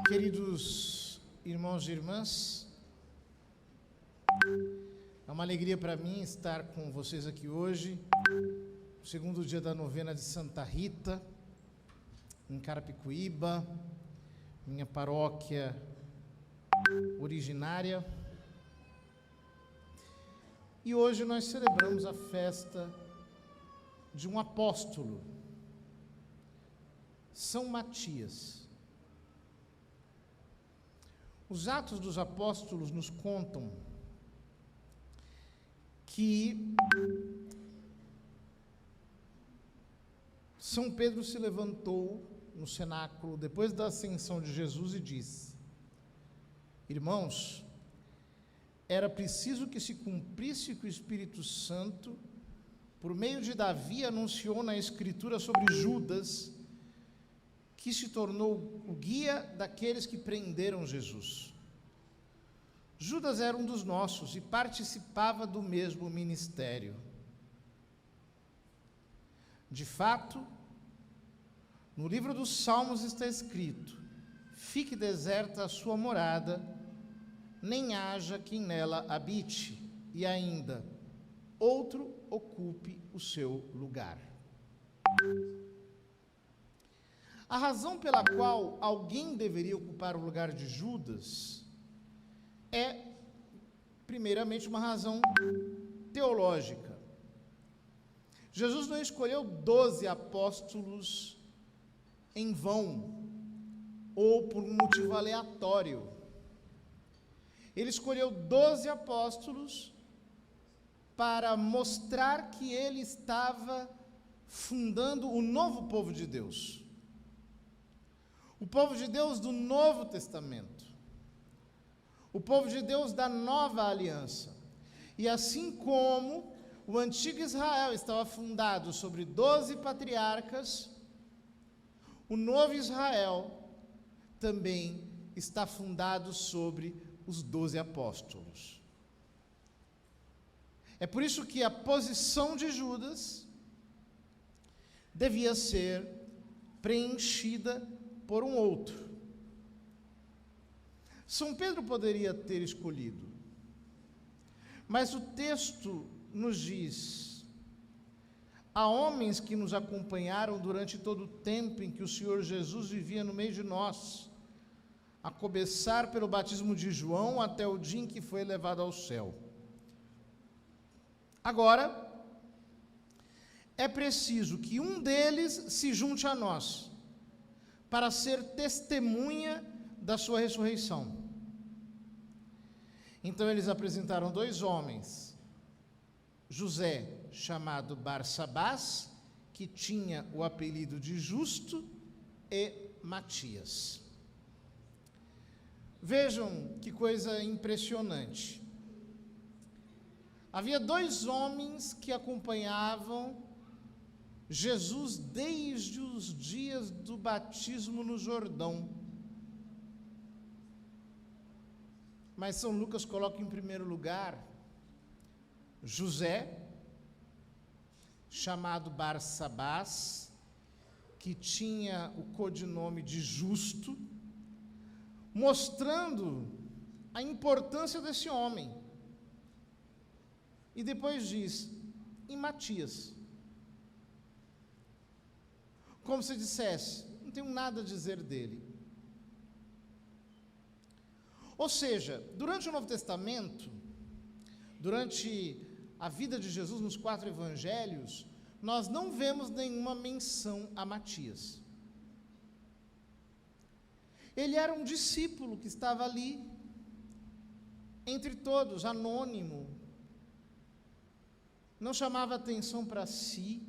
Queridos irmãos e irmãs, é uma alegria para mim estar com vocês aqui hoje, no segundo dia da novena de Santa Rita, em Carapicuíba, minha paróquia originária. E hoje nós celebramos a festa de um apóstolo, São Matias. Os Atos dos Apóstolos nos contam que São Pedro se levantou no cenáculo depois da ascensão de Jesus e disse: irmãos, era preciso que se cumprisse o que o Espírito Santo, por meio de Davi, anunciou na Escritura sobre Judas, que se tornou o guia daqueles que prenderam Jesus. Judas era um dos nossos e participava do mesmo ministério. De fato, no livro dos Salmos está escrito: fique deserta a sua morada, nem haja quem nela habite, e ainda, outro ocupe o seu lugar. A razão pela qual alguém deveria ocupar o lugar de Judas é, primeiramente, uma razão teológica. Jesus não escolheu 12 apóstolos em vão ou por um motivo aleatório. Ele escolheu 12 apóstolos para mostrar que ele estava fundando o novo povo de Deus. O povo de Deus do Novo Testamento. O povo de Deus da Nova Aliança. E assim como o antigo Israel estava fundado sobre 12 patriarcas, o novo Israel também está fundado sobre os 12 apóstolos. É por isso que a posição de Judas devia ser preenchida por um outro. São Pedro poderia ter escolhido, mas o texto nos diz: há homens que nos acompanharam durante todo o tempo em que o Senhor Jesus vivia no meio de nós, a começar pelo batismo de João até o dia em que foi levado ao céu. Agora, é preciso que um deles se junte a nós, para ser testemunha da sua ressurreição. Então eles apresentaram 2 homens, José, chamado Barsabás, que tinha o apelido de Justo, e Matias. Vejam que coisa impressionante. Havia 2 homens que acompanhavam Jesus desde os dias do batismo no Jordão. Mas São Lucas coloca em primeiro lugar José, chamado Barsabás, que tinha o codinome de Justo, mostrando a importância desse homem. E depois diz, e Matias. Como se dissesse, não tenho nada a dizer dele. Ou seja, durante o Novo Testamento, durante a vida de Jesus nos 4 evangelhos, nós não vemos nenhuma menção a Matias. Ele era um discípulo que estava ali, entre todos, anônimo, não chamava atenção para si,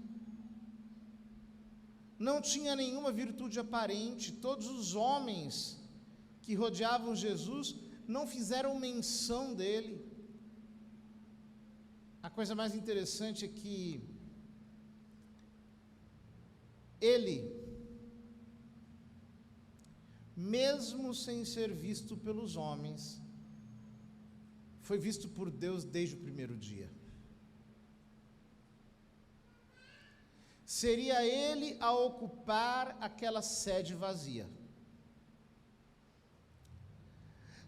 não tinha nenhuma virtude aparente. Todos os homens que rodeavam Jesus não fizeram menção dele. A coisa mais interessante é que ele, mesmo sem ser visto pelos homens, foi visto por Deus desde o primeiro dia. Seria ele a ocupar aquela sede vazia.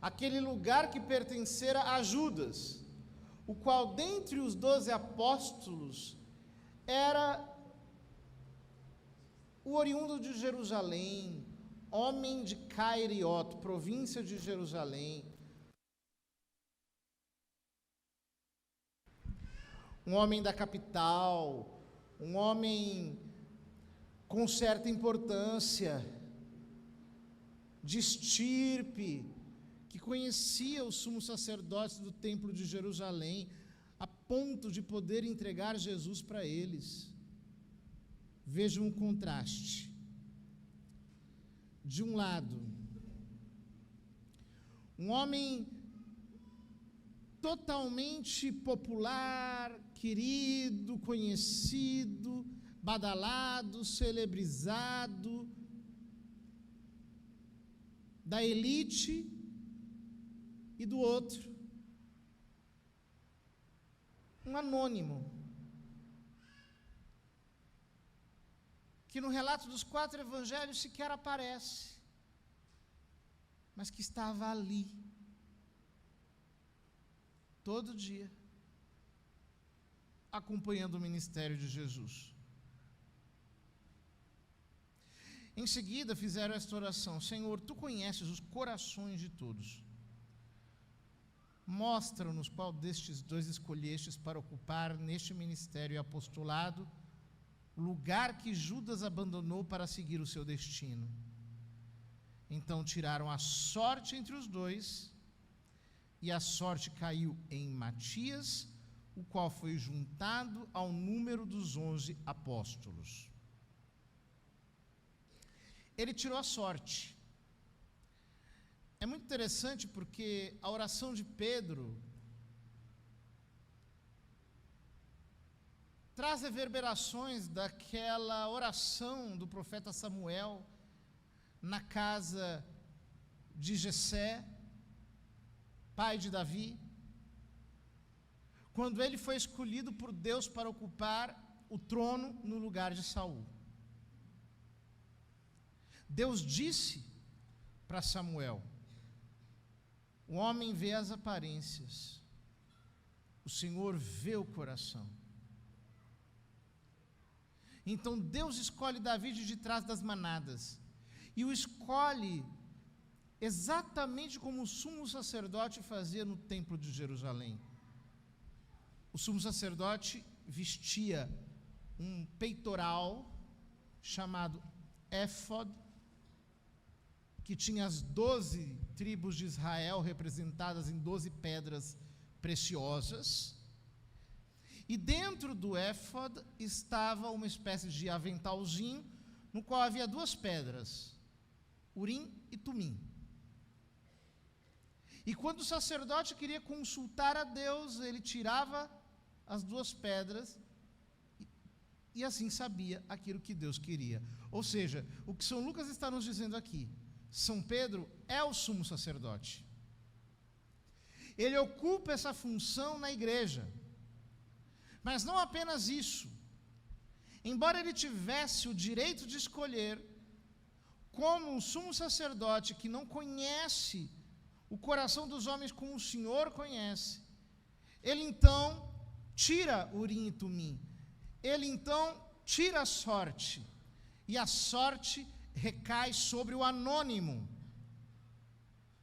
aquele lugar que pertencera a Judas, o qual dentre os 12 apóstolos era o oriundo de Jerusalém, homem de Cairioto, província de Jerusalém, um homem da capital, um homem com certa importância, de estirpe, que conhecia os sumos sacerdotes do templo de Jerusalém, a ponto de poder entregar Jesus para eles. Vejam um contraste. De um lado, um homem totalmente popular, querido, conhecido, badalado, celebrizado, da elite, e do outro, um anônimo, que no relato dos 4 evangelhos sequer aparece, mas que estava ali, todo dia, acompanhando o ministério de Jesus. Em seguida fizeram esta oração: Senhor, Tu conheces os corações de todos. Mostra-nos qual destes 2 escolhestes para ocupar neste ministério e apostolado o lugar que Judas abandonou para seguir o seu destino. Então tiraram a sorte entre os 2, e a sorte caiu em Matias, o qual foi juntado ao número dos 11 apóstolos. Ele tirou a sorte. É muito interessante porque a oração de Pedro traz reverberações daquela oração do profeta Samuel na casa de Jessé, pai de Davi, quando ele foi escolhido por Deus para ocupar o trono no lugar de Saul. Deus disse para Samuel: o homem vê as aparências, o Senhor vê o coração. Então Deus escolhe Davi de trás das manadas, e o escolhe exatamente como o sumo sacerdote fazia no templo de Jerusalém. O sumo sacerdote vestia um peitoral chamado éfode, que tinha as 12 tribos de Israel representadas em 12 pedras preciosas, e dentro do éfode estava uma espécie de aventalzinho, no qual havia 2 pedras, Urim e Tumim. E quando o sacerdote queria consultar a Deus, ele tirava as 2 pedras, e assim sabia aquilo que Deus queria. Ou seja, o que São Lucas está nos dizendo aqui: São Pedro é o sumo sacerdote. Ele ocupa essa função na igreja. Mas não apenas isso. Embora ele tivesse o direito de escolher, como um sumo sacerdote que não conhece o coração dos homens como o Senhor conhece, ele então tira Urim e Tumim. Ele então tira a sorte. E a sorte recai sobre o anônimo,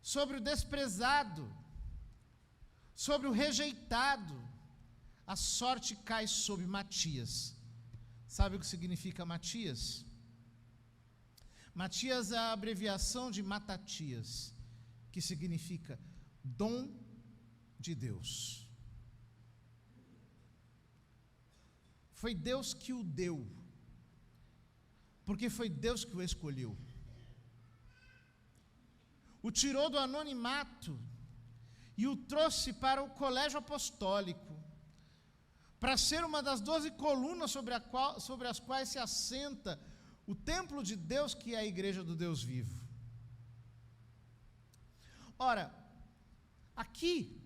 sobre o desprezado, sobre o rejeitado. A sorte cai sobre Matias. Sabe o que significa Matias? Matias é a abreviação de Matatias, que significa dom de Deus. Foi Deus que o deu, porque foi Deus que o escolheu. O tirou do anonimato e o trouxe para o colégio apostólico, para ser uma das 12 colunas sobre as quais se assenta o templo de Deus, que é a igreja do Deus vivo. Ora, aqui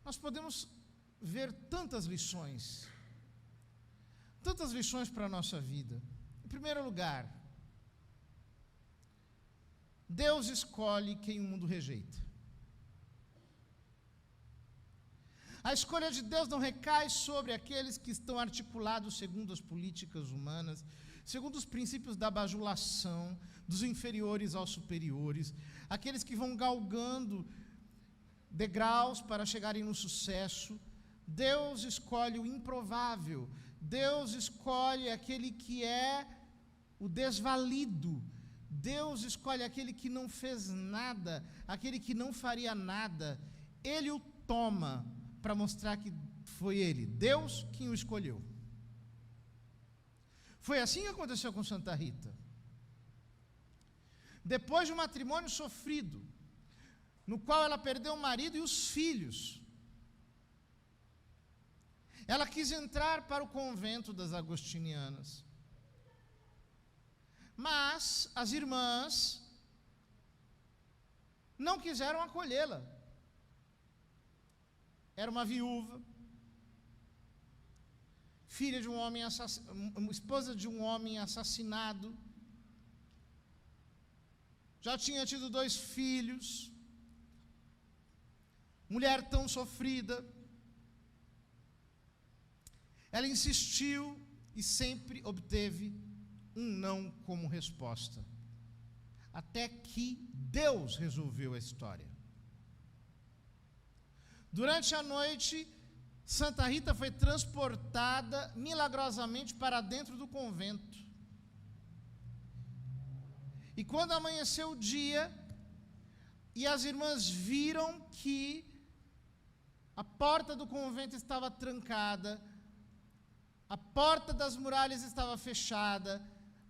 nós podemos ver tantas lições para a nossa vida. Em primeiro lugar, Deus escolhe quem o mundo rejeita. A escolha de Deus não recai sobre aqueles que estão articulados segundo as políticas humanas, segundo os princípios da bajulação, dos inferiores aos superiores, aqueles que vão galgando degraus para chegarem no sucesso. Deus escolhe o improvável, Deus escolhe aquele que é o desvalido, Deus escolhe aquele que não fez nada, aquele que não faria nada, Ele o toma para mostrar que foi Ele, Deus, quem o escolheu. Foi assim que aconteceu com Santa Rita. Depois de um matrimônio sofrido, no qual ela perdeu o marido e os filhos, ela quis entrar para o convento das agostinianas. Mas as irmãs não quiseram acolhê-la. Era uma viúva, filha de um homem esposa de um homem assassinado, já tinha tido 2 filhos, mulher tão sofrida. Ela insistiu e sempre obteve um não como resposta, até que Deus resolveu a história. Durante a noite, Santa Rita foi transportada milagrosamente para dentro do convento. E quando amanheceu o dia, e as irmãs viram que a porta do convento estava trancada, a porta das muralhas estava fechada,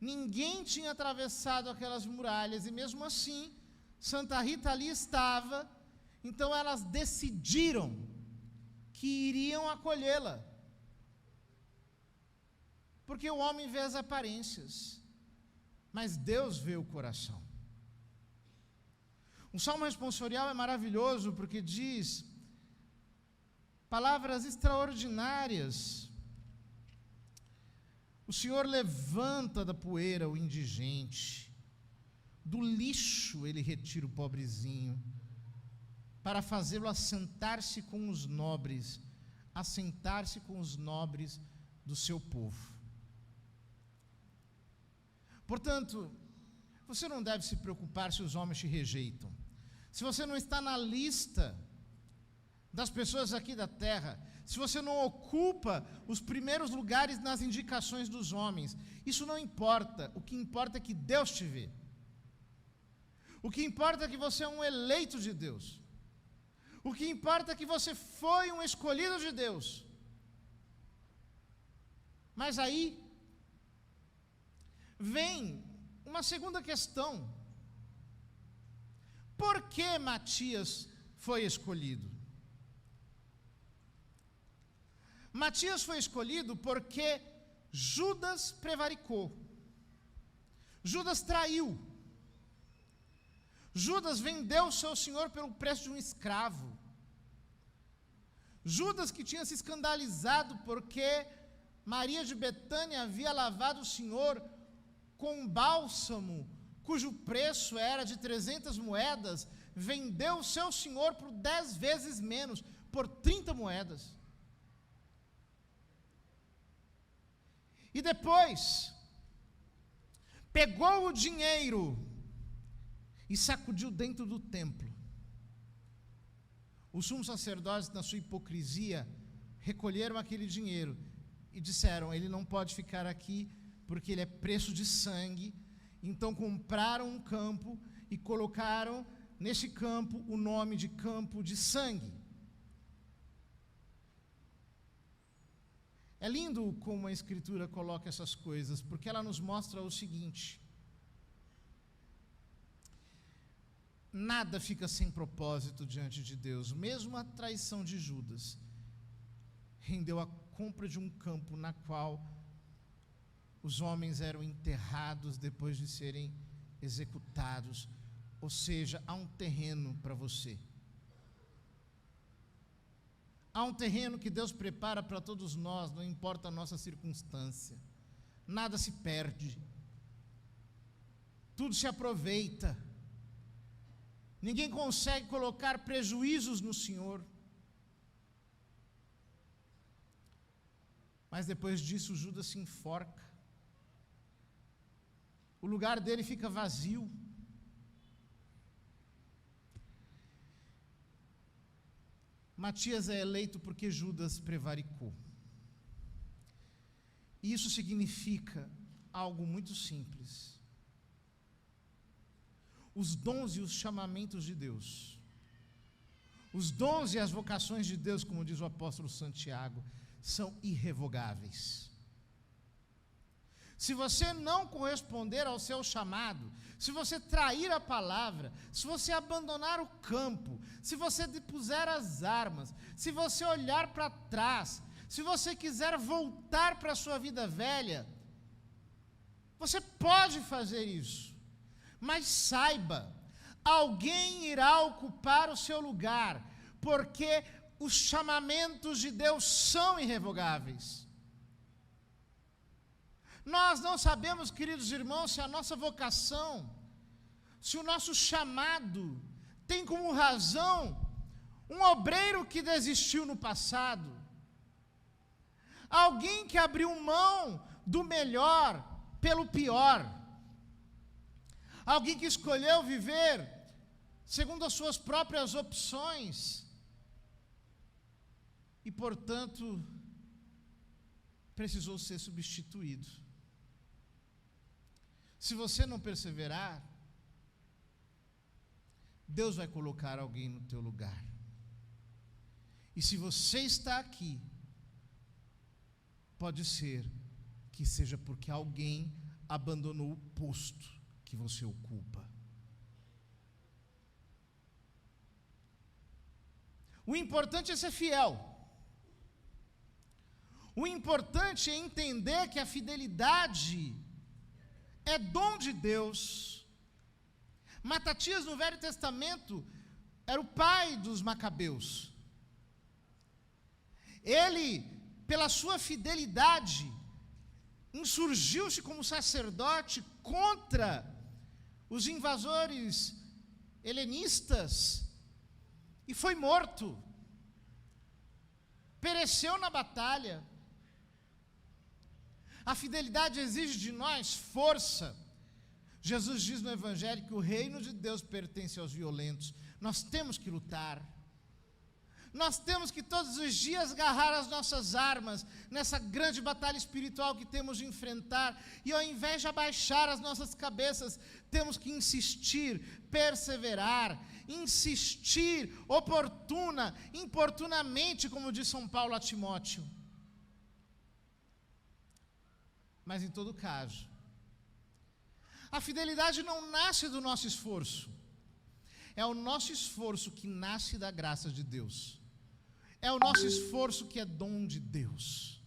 ninguém tinha atravessado aquelas muralhas, e mesmo assim, Santa Rita ali estava. Então elas decidiram que iriam acolhê-la, porque o homem vê as aparências, mas Deus vê o coração. O Salmo responsorial é maravilhoso, porque diz palavras extraordinárias. O Senhor levanta da poeira o indigente, do lixo Ele retira o pobrezinho, para fazê-lo assentar-se com os nobres, assentar-se com os nobres do seu povo. Portanto, você não deve se preocupar se os homens te rejeitam. Se você não está na lista das pessoas aqui da terra, se você não ocupa os primeiros lugares nas indicações dos homens, isso não importa. O que importa é que Deus te vê. O que importa é que você é um eleito de Deus. O que importa é que você foi um escolhido de Deus. Mas aí vem uma segunda questão. Por que Matias foi escolhido? Matias foi escolhido porque Judas prevaricou. Judas traiu. Judas vendeu o seu senhor pelo preço de um escravo. Judas, que tinha se escandalizado porque Maria de Betânia havia lavado o Senhor com um bálsamo, cujo preço era de 300 moedas, vendeu o seu senhor por 10 vezes menos, por 30 moedas. E depois, pegou o dinheiro e sacudiu dentro do templo. Os sumos sacerdotes, na sua hipocrisia, recolheram aquele dinheiro e disseram: ele não pode ficar aqui porque ele é preço de sangue. Então compraram um campo e colocaram nesse campo o nome de campo de sangue. É lindo como a Escritura coloca essas coisas, porque ela nos mostra o seguinte: nada fica sem propósito diante de Deus. Mesmo a traição de Judas rendeu a compra de um campo na qual os homens eram enterrados depois de serem executados. Ou seja, há um terreno para você. Há um terreno que Deus prepara para todos nós, não importa a nossa circunstância. Nada se perde. Tudo se aproveita. Ninguém consegue colocar prejuízos no Senhor. Mas depois disso, Judas se enforca. O lugar dele fica vazio. Matias é eleito porque Judas prevaricou. E isso significa algo muito simples. Os dons e os chamamentos de Deus, os dons e as vocações de Deus, como diz o apóstolo Santiago, são irrevogáveis. Se você não corresponder ao seu chamado, se você trair a palavra, se você abandonar o campo, se você depuser as armas, se você olhar para trás, se você quiser voltar para a sua vida velha, você pode fazer isso, mas saiba, alguém irá ocupar o seu lugar, porque os chamamentos de Deus são irrevogáveis. Nós não sabemos, queridos irmãos, se a nossa vocação, se o nosso chamado tem como razão um obreiro que desistiu no passado, alguém que abriu mão do melhor pelo pior, alguém que escolheu viver segundo as suas próprias opções e, portanto, precisou ser substituído. Se você não perseverar, Deus vai colocar alguém no teu lugar. E se você está aqui, pode ser que seja porque alguém abandonou o posto que você ocupa. O importante é ser fiel. O importante é entender que a fidelidade é dom de Deus. Matatias, no Velho Testamento, era o pai dos macabeus. Ele, pela sua fidelidade, insurgiu-se como sacerdote contra os invasores helenistas e foi morto. Pereceu na batalha. A fidelidade exige de nós força. Jesus diz no Evangelho que o reino de Deus pertence aos violentos. Nós temos que lutar. Nós temos que todos os dias agarrar as nossas armas nessa grande batalha espiritual que temos de enfrentar. E ao invés de abaixar as nossas cabeças, temos que insistir, perseverar, insistir importunamente, como diz São Paulo a Timóteo. Mas em todo caso, a fidelidade não nasce do nosso esforço. É o nosso esforço que nasce da graça de Deus. É o nosso esforço que é dom de Deus.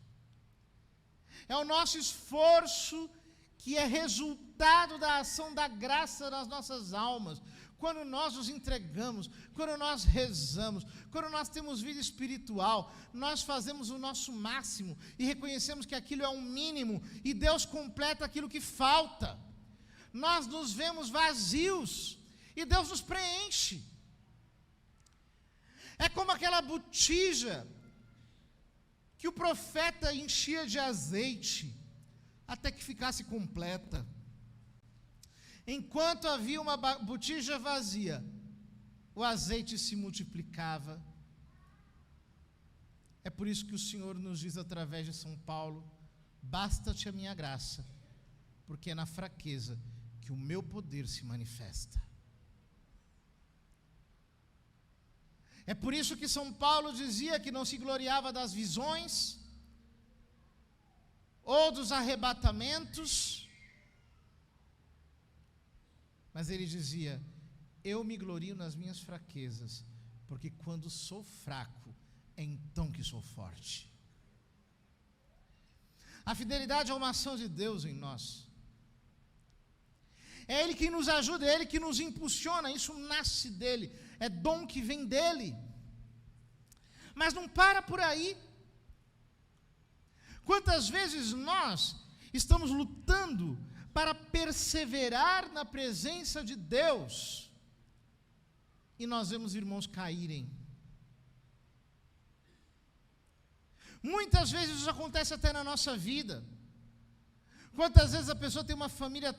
É o nosso esforço que é resultado da ação da graça nas nossas almas. Quando nós nos entregamos, quando nós rezamos, quando nós temos vida espiritual, nós fazemos o nosso máximo e reconhecemos que aquilo é um mínimo e Deus completa aquilo que falta. Nós nos vemos vazios e Deus nos preenche. É como aquela botija que o profeta enchia de azeite até que ficasse completa. Enquanto havia uma botija vazia, o azeite se multiplicava. É por isso que o Senhor nos diz através de São Paulo: basta-te a minha graça, porque é na fraqueza que o meu poder se manifesta. É por isso que São Paulo dizia que não se gloriava das visões ou dos arrebatamentos, mas ele dizia: eu me glorio nas minhas fraquezas, porque quando sou fraco, é então que sou forte. A fidelidade é uma ação de Deus em nós. É Ele que nos ajuda, é Ele que nos impulsiona, isso nasce dEle, é dom que vem dEle. Mas não para por aí. Quantas vezes nós estamos lutando para perseverar na presença de Deus, e nós vemos irmãos caírem. Muitas vezes isso acontece até na nossa vida. Quantas vezes a pessoa tem uma família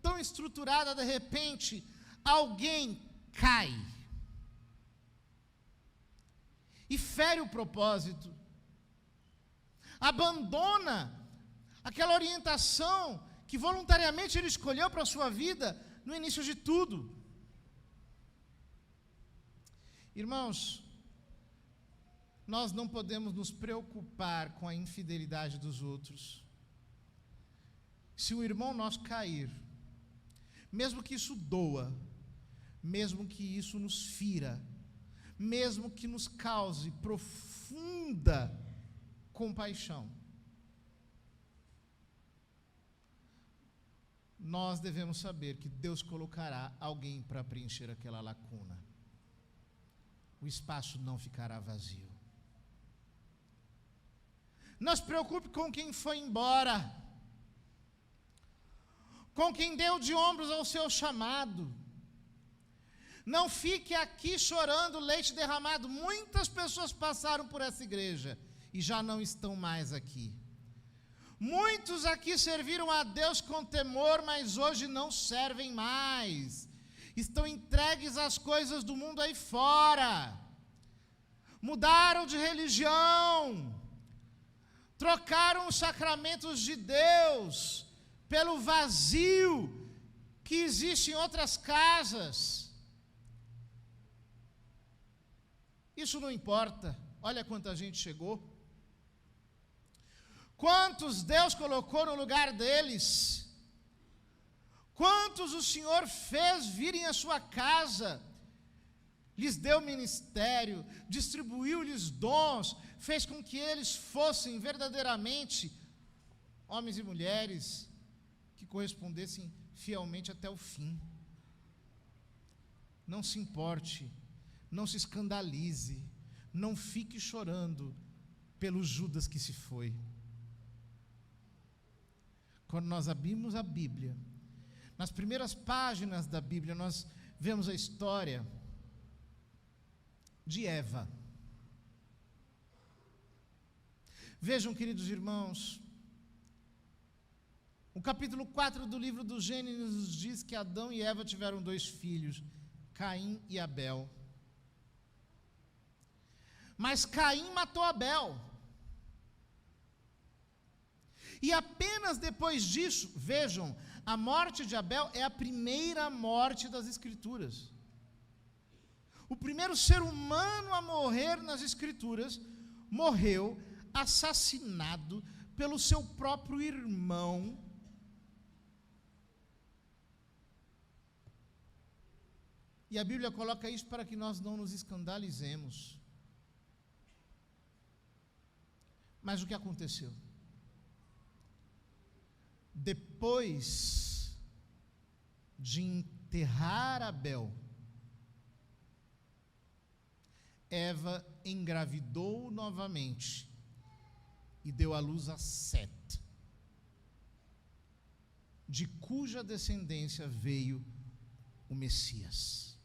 tão estruturada, de repente, alguém cai e fere o propósito, abandona aquela orientação que voluntariamente ele escolheu para a sua vida no início de tudo. Irmãos, nós não podemos nos preocupar com a infidelidade dos outros. Se um irmão nosso cair, mesmo que isso doa, mesmo que isso nos fira, mesmo que nos cause profunda compaixão, nós devemos saber que Deus colocará alguém para preencher aquela lacuna. O espaço não ficará vazio. Não se preocupe com quem foi embora, com quem deu de ombros ao seu chamado. Não fique aqui chorando leite derramado. Muitas pessoas passaram por essa igreja e já não estão mais aqui. Muitos aqui serviram a Deus com temor, mas hoje não servem mais. Estão entregues às coisas do mundo aí fora. Mudaram de religião. Trocaram os sacramentos de Deus pelo vazio que existe em outras casas. Isso não importa. Olha quanta gente chegou. Quantos Deus colocou no lugar deles? Quantos o Senhor fez virem à sua casa? Lhes deu ministério, distribuiu-lhes dons, fez com que eles fossem verdadeiramente homens e mulheres que correspondessem fielmente até o fim. Não se importe, não se escandalize, não fique chorando pelo Judas que se foi. Quando nós abrimos a Bíblia, nas primeiras páginas da Bíblia, nós vemos a história de Eva. Vejam, queridos irmãos, o capítulo 4 do livro do Gênesis nos diz que Adão e Eva tiveram 2 filhos, Caim e Abel. Mas Caim matou Abel. E apenas depois disso, vejam, a morte de Abel é a primeira morte das Escrituras. O primeiro ser humano a morrer nas Escrituras morreu assassinado pelo seu próprio irmão. E a Bíblia coloca isso para que nós não nos escandalizemos. Mas o que aconteceu? Depois de enterrar Abel, Eva engravidou novamente e deu à luz a Sete, de cuja descendência veio o Messias.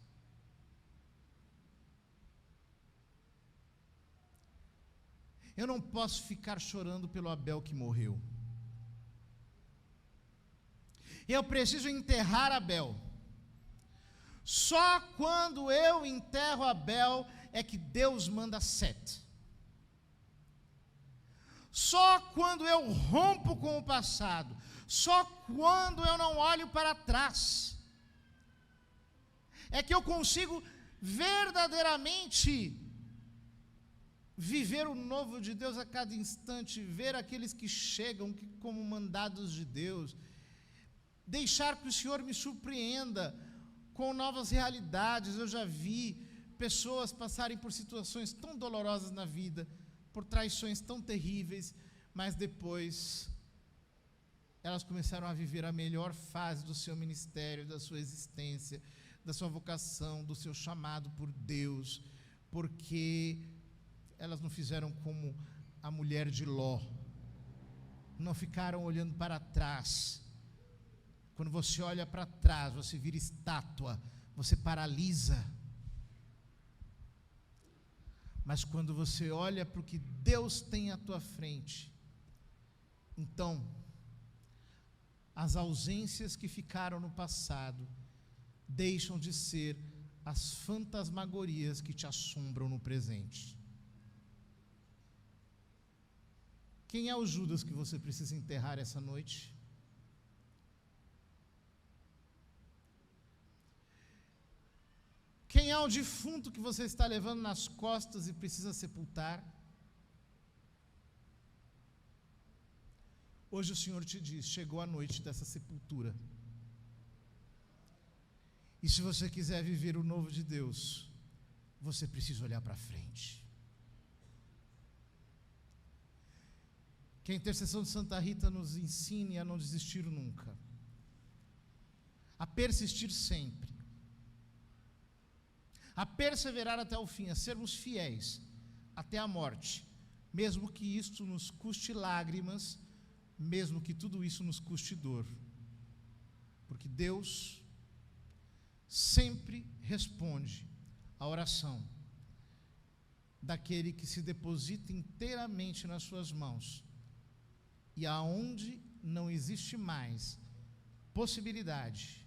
Eu não posso ficar chorando pelo Abel que morreu. Eu preciso enterrar Abel. Só quando eu enterro Abel é que Deus manda Sete. Só quando eu rompo com o passado, só quando eu não olho para trás, é que eu consigo verdadeiramente viver o novo de Deus a cada instante, ver aqueles que chegam como mandados de Deus, deixar que o Senhor me surpreenda com novas realidades. Eu já vi pessoas passarem por situações tão dolorosas na vida, por traições tão terríveis, mas depois elas começaram a viver a melhor fase do seu ministério, da sua existência, da sua vocação, do seu chamado por Deus, porque elas não fizeram como a mulher de Ló, não ficaram olhando para trás. Quando você olha para trás, você vira estátua, você paralisa. Mas quando você olha para o que Deus tem à tua frente, então, as ausências que ficaram no passado deixam de ser as fantasmagorias que te assombram no presente. Quem é o Judas que você precisa enterrar essa noite? Quem é o defunto que você está levando nas costas e precisa sepultar? Hoje o Senhor te diz, chegou a noite dessa sepultura. E se você quiser viver o novo de Deus, você precisa olhar para frente. Que a intercessão de Santa Rita nos ensine a não desistir nunca, a persistir sempre, a perseverar até o fim, a sermos fiéis até a morte, mesmo que isto nos custe lágrimas, mesmo que tudo isso nos custe dor, porque Deus sempre responde à oração daquele que se deposita inteiramente nas suas mãos, e aonde não existe mais possibilidade,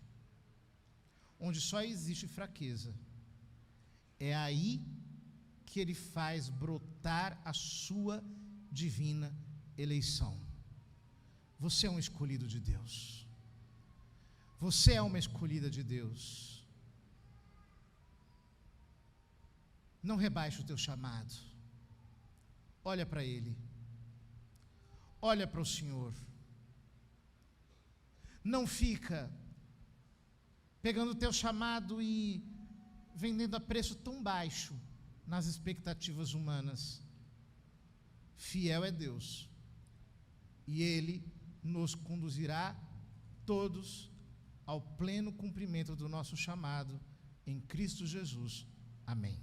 onde só existe fraqueza, é aí que Ele faz brotar a sua divina eleição. Você é um escolhido de Deus. Você é uma escolhida de Deus. Não rebaixe o teu chamado. Olha para Ele. Olha para o Senhor. Não fica pegando o teu chamado e vendendo a preço tão baixo nas expectativas humanas. Fiel é Deus, e Ele nos conduzirá todos ao pleno cumprimento do nosso chamado em Cristo Jesus. Amém.